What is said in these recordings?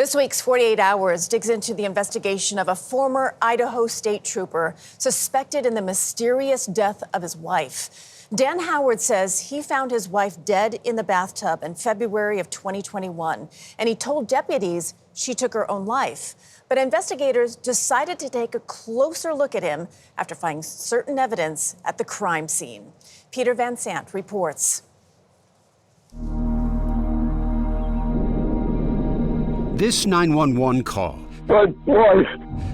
This week's 48 Hours digs into the investigation of a former Idaho state trooper suspected in the mysterious death of his wife. Dan Howard says he found his wife dead in the bathtub in February of 2021, and he told deputies she took her own life. But investigators decided to take a closer look at him after finding certain evidence at the crime scene. Peter Van Sant reports. This 911 call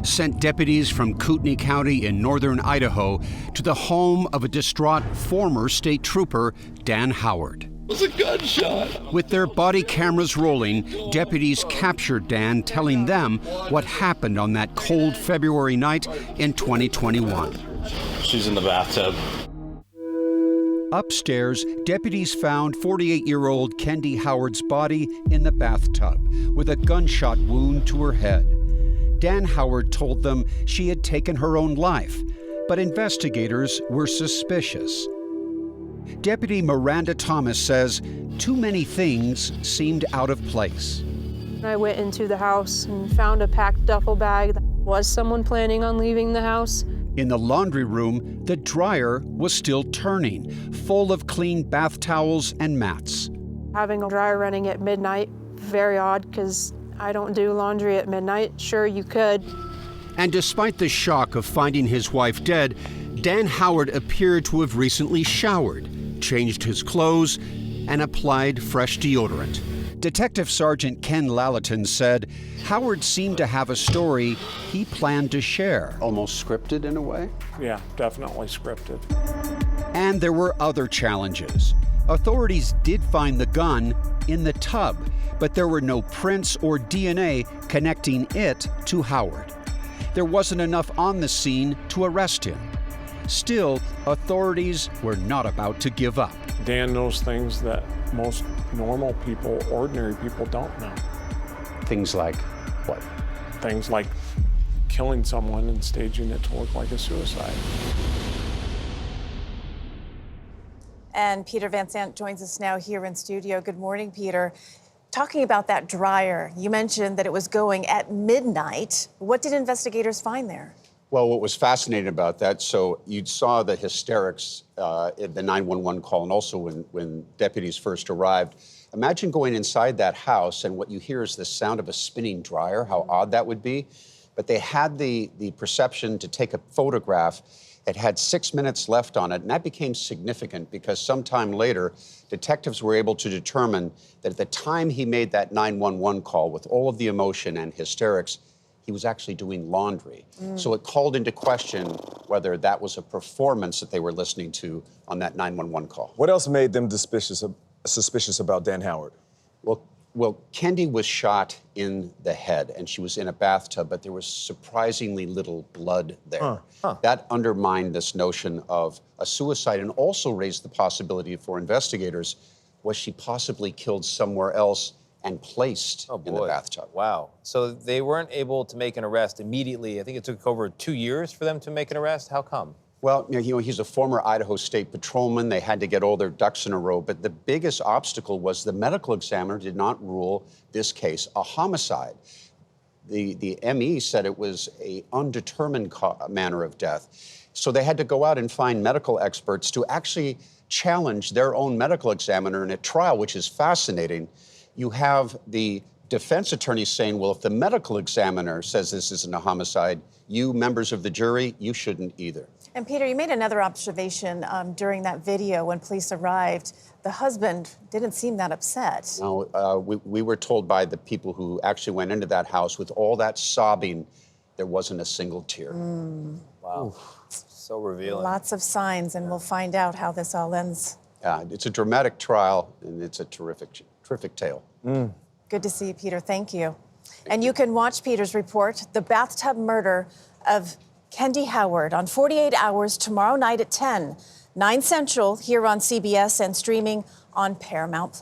sent deputies from Kootenai County in northern Idaho to the home of a distraught former state trooper, Dan Howard. It was a gunshot. With their body cameras rolling, deputies captured Dan telling them what happened on that cold February night in 2021. She's in the bathtub. Upstairs, deputies found 48-year-old Kendy Howard's body in the bathtub with a gunshot wound to her head. Dan Howard told them she had taken her own life, but investigators were suspicious. Deputy Miranda Thomas says too many things seemed out of place. I went into the house and found a packed duffel bag. Was someone planning on leaving the house? In the laundry room, the dryer was still turning, full of clean bath towels and mats. Having a dryer running at midnight, very odd because I don't do laundry at midnight. Sure, you could. And despite the shock of finding his wife dead, Dan Howard appeared to have recently showered, changed his clothes, and applied fresh deodorant. Detective Sergeant Ken Lalaton said Howard seemed to have a story he planned to share. Almost scripted in a way? Yeah, definitely scripted. And there were other challenges. Authorities did find the gun in the tub, but there were no prints or DNA connecting it to Howard. There wasn't enough on the scene to arrest him. Still, authorities were not about to give up. Dan knows things that most normal people, ordinary people don't know. Things like what? Things like killing someone and staging it to look like a suicide. And Peter Van Sant joins us now here in studio. Good morning, Peter. Talking about that dryer, you mentioned that it was going at midnight. What did investigators find there? Well, what was fascinating about that, so you saw the hysterics in the 911 call and also when deputies first arrived. Imagine going inside that house and what you hear is the sound of a spinning dryer, how odd that would be. But they had the perception to take a photograph. It had 6 minutes left on it, and that became significant because sometime later, detectives were able to determine that at the time he made that 911 call with all of the emotion and hysterics, he was actually doing laundry. So it called into question whether that was a performance that they were listening to on that 911 call. What else made them suspicious about Dan Howard? Well, Kendy was shot in the head, and she was in a bathtub, but there was surprisingly little blood there. That undermined this notion of a suicide and also raised the possibility for investigators, was she possibly killed somewhere else and placed in the bathtub? Wow. So they weren't able to make an arrest immediately. I think it took over 2 years for them to make an arrest. How come? Well, he's a former Idaho State patrolman. They had to get all their ducks in a row. But the biggest obstacle was the medical examiner did not rule this case a homicide. The ME said it was an undetermined manner of death. So they had to go out and find medical experts to actually challenge their own medical examiner in a trial, which is fascinating. You have the defense attorney saying, well, if the medical examiner says this isn't a homicide, you members of the jury, you shouldn't either. And Peter, you made another observation during that video when police arrived. The husband didn't seem that upset. No, we were told by the people who actually went into that house with all that sobbing, there wasn't a single tear. Wow. So revealing. Lots of signs, and we'll find out how this all ends. It's a dramatic trial, and it's a terrific tale. Good to see you, Peter. Thank you. And you can watch Peter's report, The Bathtub Murder of Kendy Howard, on 48 Hours tomorrow night at 10, 9 Central, here on CBS and streaming on Paramount+.